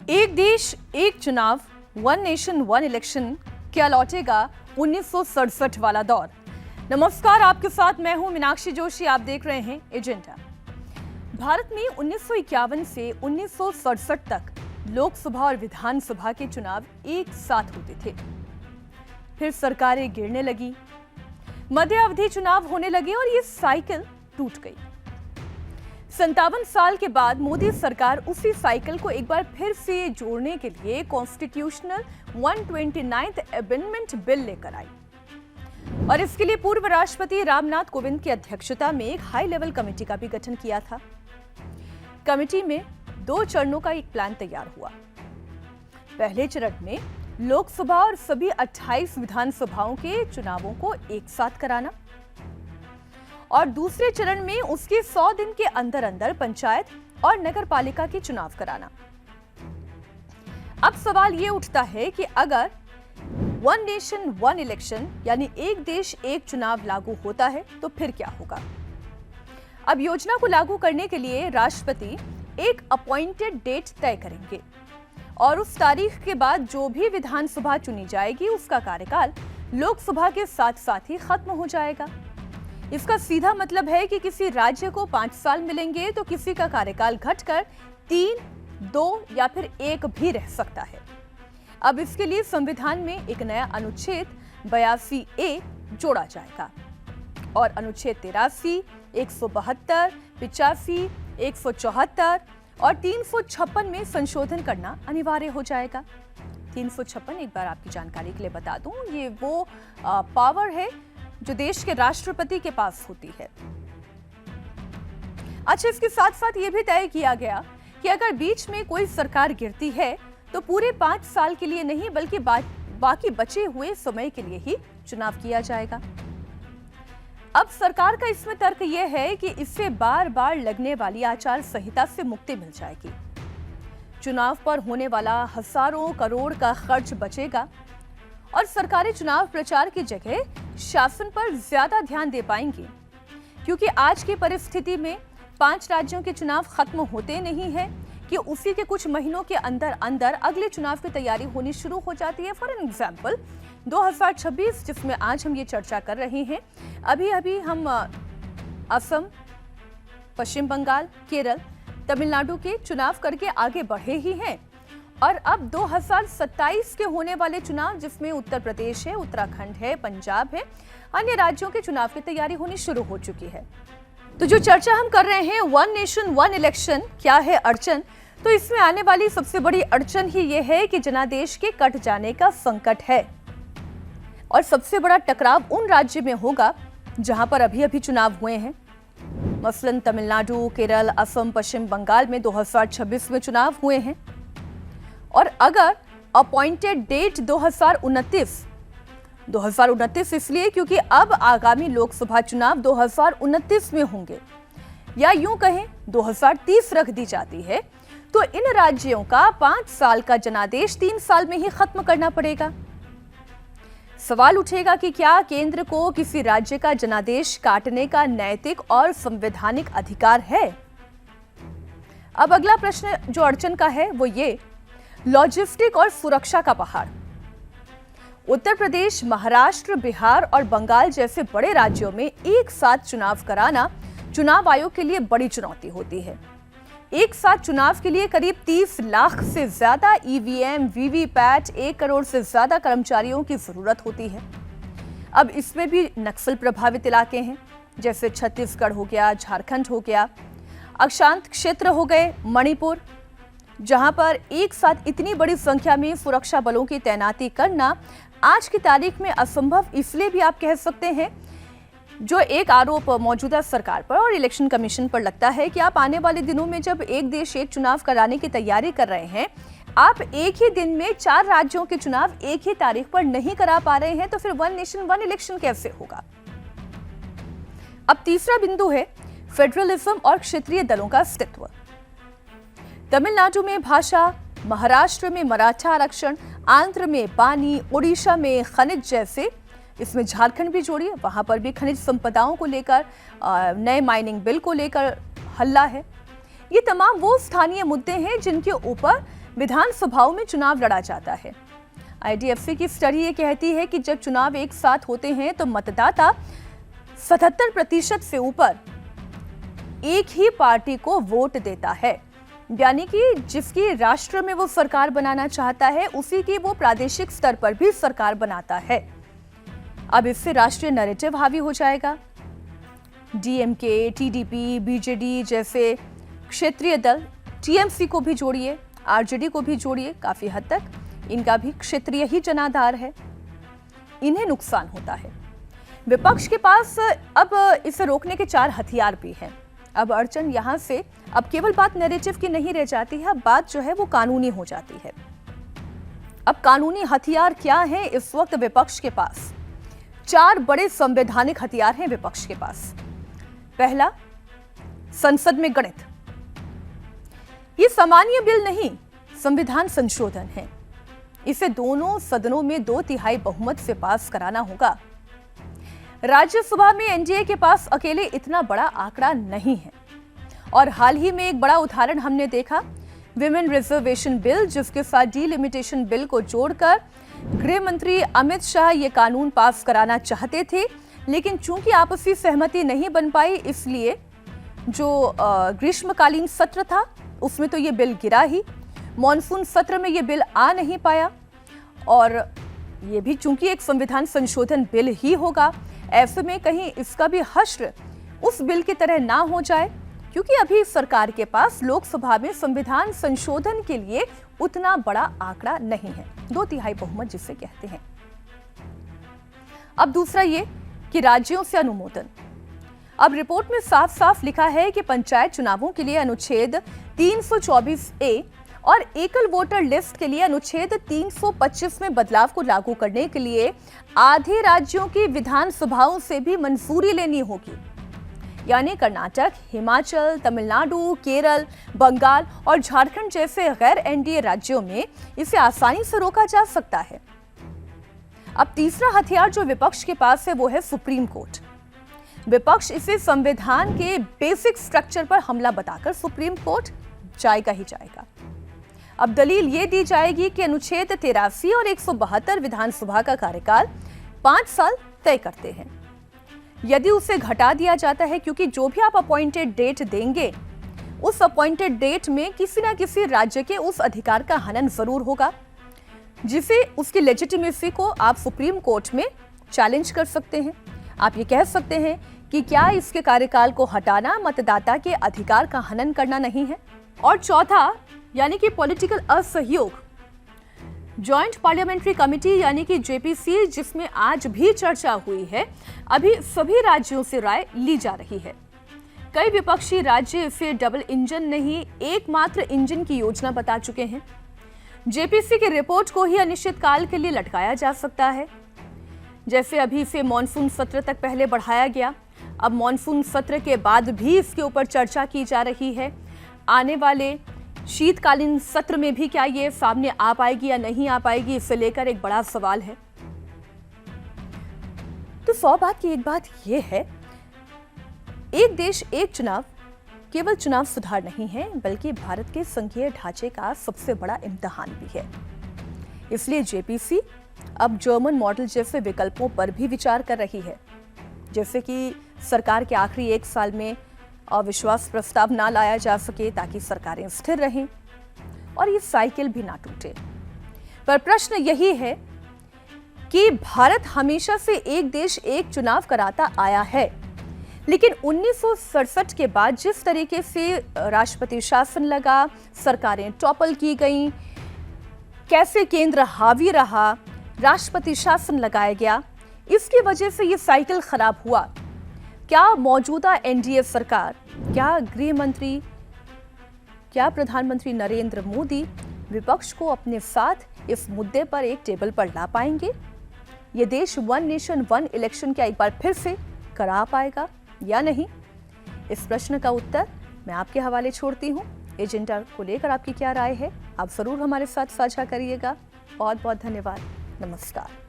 एक देश एक चुनाव, वन नेशन वन इलेक्शन, क्या लौटेगा 1967 वाला दौर। नमस्कार, आपके साथ मैं हूं मीनाक्षी जोशी। आप देख रहे हैं एजेंडा। भारत में 1951 से 1967 तक लोकसभा और विधानसभा के चुनाव एक साथ होते थे। फिर सरकारें गिरने लगी, मध्य अवधि चुनाव होने लगे और ये साइकिल टूट गई। 57 साल के बाद मोदी सरकार उसी साइकिल को एक बार फिर से जोड़ने के लिए कॉन्स्टिट्यूशनल 129th अमेंडमेंट बिल लेकर आई और इसके लिए पूर्व राष्ट्रपति रामनाथ कोविंद की अध्यक्षता में एक हाई लेवल कमेटी का भी गठन किया था। कमेटी में 2 चरणों का एक प्लान तैयार हुआ। पहले चरण में लोकसभा और सभी 28 विधानसभाओं के चुनावों को एक साथ कराना और दूसरे चरण में उसके 100 दिन के अंदर अंदर पंचायत और नगर पालिका के चुनाव कराना। अब सवाल ये उठता है कि अगर वन नेशन वन इलेक्शन यानी एक देश एक चुनाव लागू होता है तो फिर क्या होगा। अब योजना को लागू करने के लिए राष्ट्रपति एक अपॉइंटेड डेट तय करेंगे और उस तारीख के बाद जो भी विधानसभा चुनी जाएगी उसका कार्यकाल लोकसभा के साथ साथ ही खत्म हो जाएगा। इसका सीधा मतलब है कि किसी राज्य को 5 साल मिलेंगे तो किसी का कार्यकाल घटकर 3, 2 या फिर 1 भी रह सकता है। अब इसके लिए संविधान में एक नया अनुच्छेद 82A जोड़ा जाएगा और अनुच्छेद 83, 172, 85, 174 और 356 में संशोधन करना अनिवार्य हो जाएगा। 356 एक बार आपकी जानकारी के लिए बता दूं, ये वो पावर है जो देश के राष्ट्रपति के पास होती है। अच्छा, इसके साथ साथ ये भी तय किया गया कि अगर बीच में कोई सरकार गिरती है तो पूरे 5 साल के लिए नहीं बल्कि बाकी बचे हुए समय के लिए ही चुनाव किया जाएगा। अब सरकार का इसमें तर्क यह है कि इससे बार बार लगने वाली आचार संहिता से मुक्ति मिल जाएगी। चुनाव पर होने वाला हजारों करोड़ का खर्च बचेगा और सरकारी चुनाव प्रचार की जगह शासन पर ज्यादा ध्यान दे पाएंगी, क्योंकि आज की परिस्थिति में 5 राज्यों के चुनाव खत्म होते नहीं है कि उसी के कुछ महीनों के अंदर अंदर अगले चुनाव की तैयारी होनी शुरू हो जाती है। फॉर एग्जाम्पल 2026 जिसमें आज हम ये चर्चा कर रहे हैं, अभी हम असम, पश्चिम बंगाल, केरल, तमिलनाडु के चुनाव करके आगे बढ़े ही हैं और अब 2027 के होने वाले चुनाव जिसमें उत्तर प्रदेश है, उत्तराखंड है, पंजाब है, अन्य राज्यों के चुनाव की तैयारी होनी शुरू हो चुकी है। तो जो चर्चा हम कर रहे हैं वन नेशन वन इलेक्शन, क्या है अड़चन, तो इसमें आने वाली सबसे बड़ी अड़चन ही ये है कि जनादेश के कट जाने का संकट है और सबसे बड़ा टकराव उन राज्य में होगा जहां पर अभी चुनाव हुए हैं। मसलन तमिलनाडु, केरल, असम, पश्चिम बंगाल में 2026 में चुनाव हुए हैं और अगर अपॉइंटेड डेट 2029 इसलिए क्योंकि अब आगामी लोकसभा चुनाव 2029 में होंगे या यूं कहें 2030 रख दी जाती है, तो इन राज्यों का 5 साल का जनादेश 3 साल में ही खत्म करना पड़ेगा। सवाल उठेगा कि क्या केंद्र को किसी राज्य का जनादेश काटने का नैतिक और संवैधानिक अधिकार है। अब अगला प्रश्न जो अड़चन का है वो ये लॉजिस्टिक और सुरक्षा का पहाड़। उत्तर प्रदेश, महाराष्ट्र, बिहार और बंगाल जैसे बड़े राज्यों में एक साथ चुनाव कराना चुनाव आयोग के लिए बड़ी चुनौती होती है। एक साथ चुनाव के लिए करीब 30 लाख से ज्यादा ईवीएम, वीवीपैट, 1 करोड़ से ज्यादा कर्मचारियों की जरूरत होती है। अब इसमें भी नक्सल प्रभावित इलाके हैं जैसे छत्तीसगढ़ हो गया, झारखंड हो गया, अशांत क्षेत्र हो गए, मणिपुर, जहां पर एक साथ इतनी बड़ी संख्या में सुरक्षा बलों की तैनाती करना आज की तारीख में असंभव इसलिए भी आप कह सकते हैं। जो एक आरोप मौजूदा सरकार पर और इलेक्शन कमीशन पर लगता है कि आप आने वाले दिनों में जब एक देश एक चुनाव कराने की तैयारी कर रहे हैं, आप एक ही दिन में 4 राज्यों के चुनाव एक ही तारीख पर नहीं करा पा रहे हैं, तो फिर वन नेशन वन इलेक्शन कैसे होगा। अब तीसरा बिंदु है फेडरलिज्म और क्षेत्रीय दलों का अस्तित्व। तमिलनाडु में भाषा, महाराष्ट्र में मराठा आरक्षण, आंध्र में पानी, ओडिशा में खनिज जैसे, इसमें झारखंड भी जोड़िए, वहां पर भी खनिज संपदाओं को लेकर नए माइनिंग बिल को लेकर हल्ला है। ये तमाम वो स्थानीय मुद्दे हैं जिनके ऊपर विधानसभाओं में चुनाव लड़ा जाता है। IDFC की स्टडी ये कहती है कि जब चुनाव एक साथ होते हैं तो मतदाता 77% से ऊपर एक ही पार्टी को वोट देता है, यानी कि जिसकी राष्ट्र में वो सरकार बनाना चाहता है उसी की वो प्रादेशिक स्तर पर भी सरकार बनाता है। अब इससे राष्ट्रीय नैरेटिव हावी हो जाएगा। DMK, TDP, BJD जैसे क्षेत्रीय दल, TMC को भी जोड़िए, RJD को भी जोड़िए, काफी हद तक इनका भी क्षेत्रीय ही जनाधार है, इन्हें नुकसान होता है। विपक्ष के पास अब इसे रोकने के 4 हथियार भी हैं। अब अड़चन यहाँ से अब केवल बात नैरेटिव की नहीं रह जाती है, अब बात जो है वो कानूनी हो जाती है। अब कानूनी हथियार क्या है इस वक्त विपक्ष के पास? 4 बड़े संवैधानिक हथियार हैं विपक्ष के पास। पहला, संसद में गणित। ये सामान्य बिल नहीं, संविधान संशोधन है। इसे दोनों सदनों में 2/3 बहुमत से पास कराना होगा। राज्यसभा में एनडीए के पास अकेले इतना बड़ा आंकड़ा नहीं है और हाल ही में एक बड़ा उदाहरण हमने देखा, विमेन रिजर्वेशन बिल, जिसके साथ डीलिमिटेशन बिल को जोड़कर गृह मंत्री अमित शाह ये कानून पास कराना चाहते थे, लेकिन चूंकि आपसी सहमति नहीं बन पाई, इसलिए जो ग्रीष्मकालीन सत्र था उसमें तो ये बिल गिरा ही, मॉनसून सत्र में ये बिल आ नहीं पाया और ये भी चूंकि एक संविधान संशोधन बिल ही होगा, ऐसे में कहीं इसका भी हश्र उस बिल की तरह ना हो जाए, क्योंकि अभी सरकार के पास लोकसभा में संविधान संशोधन के लिए उतना बड़ा आंकड़ा नहीं है, 2/3 बहुमत जिसे कहते हैं। अब दूसरा ये कि राज्यों से अनुमोदन। अब रिपोर्ट में साफ साफ लिखा है कि पंचायत चुनावों के लिए अनुच्छेद 324A और एकल वोटर लिस्ट के लिए अनुच्छेद 325 में बदलाव को लागू करने के लिए आधे राज्यों की विधानसभाओं से भी मंजूरी लेनी होगी। यानी कर्नाटक, हिमाचल, तमिलनाडु, केरल, बंगाल और झारखंड जैसे गैर एनडीए राज्यों में इसे आसानी से रोका जा सकता है। अब तीसरा हथियार जो विपक्ष के पास है वो है सुप्रीम कोर्ट। विपक्ष इसे संविधान के बेसिक स्ट्रक्चर पर हमला बताकर सुप्रीम कोर्ट जाएगा ही जाएगा। अब दलील ये दी जाएगी कि अनुच्छेद 83 और 172 विधानसभा का कार्यकाल 5 साल तय करते हैं। यदि उसे घटा दिया जाता है, क्योंकि जो भी आप अपॉइंटेड डेट देंगे उस अपॉइंटेड डेट में किसी ना किसी राज्य के उस अधिकार का हनन जरूर होगा, जिसे उसकी लेजिटिमेसी को आप सुप्रीम कोर्ट में चैलेंज कर सकते हैं। आप ये कह सकते हैं कि क्या इसके कार्यकाल को हटाना मतदाता के अधिकार का हनन करना नहीं है। और चौथा यानी कि पॉलिटिकल असहयोग, जॉइंट पार्लियामेंट्री कमेटी यानी कि जेपीसी, जिसमें आज भी चर्चा हुई है, अभी सभी राज्यों से राय ली जा रही है। कई विपक्षी राज्य इसे डबल इंजन नहीं, एकमात्र इंजन की योजना बता चुके हैं। जेपीसी की रिपोर्ट को ही अनिश्चितकाल के लिए लटकाया जा सकता है। जैसे अभी इसे मॉनसून सत्र तक पहले बढ़ाया गया, अब मॉनसून सत्र के बाद भी इसके ऊपर चर्चा की जा रही है। आने वाले शीतकालीन सत्र में भी क्या ये सामने आ पाएगी या नहीं आ पाएगी, इससे लेकर एक बड़ा सवाल है। तो 100 बात की एक बात यह है, एक देश एक चुनाव केवल चुनाव सुधार नहीं है, बल्कि भारत के संघीय ढांचे का सबसे बड़ा इम्तिहान भी है। इसलिए जेपीसी अब जर्मन मॉडल जैसे विकल्पों पर भी विचार कर रही है, जैसे कि सरकार के आखिरी 1 साल में अविश्वास प्रस्ताव ना लाया जा सके ताकि सरकारें स्थिर रहें और ये साइकिल भी ना टूटे। पर प्रश्न यही है कि भारत हमेशा से एक देश एक चुनाव कराता आया है, लेकिन 1967 के बाद जिस तरीके से राष्ट्रपति शासन लगा, सरकारें टॉपल की गईं, कैसे केंद्र हावी रहा, राष्ट्रपति शासन लगाया गया, इसकी वजह से ये साइकिल खराब हुआ। क्या मौजूदा एनडीए सरकार, क्या गृह मंत्री, क्या प्रधानमंत्री नरेंद्र मोदी विपक्ष को अपने साथ इस मुद्दे पर एक टेबल पर ला पाएंगे? ये देश 1 नेशन 1 इलेक्शन क्या एक बार फिर से करा पाएगा या नहीं? इस प्रश्न का उत्तर मैं आपके हवाले छोड़ती हूँ। एजेंडा को लेकर आपकी क्या राय है, आप जरूर हमारे साथ साझा करिएगा। बहुत बहुत धन्यवाद। नमस्कार।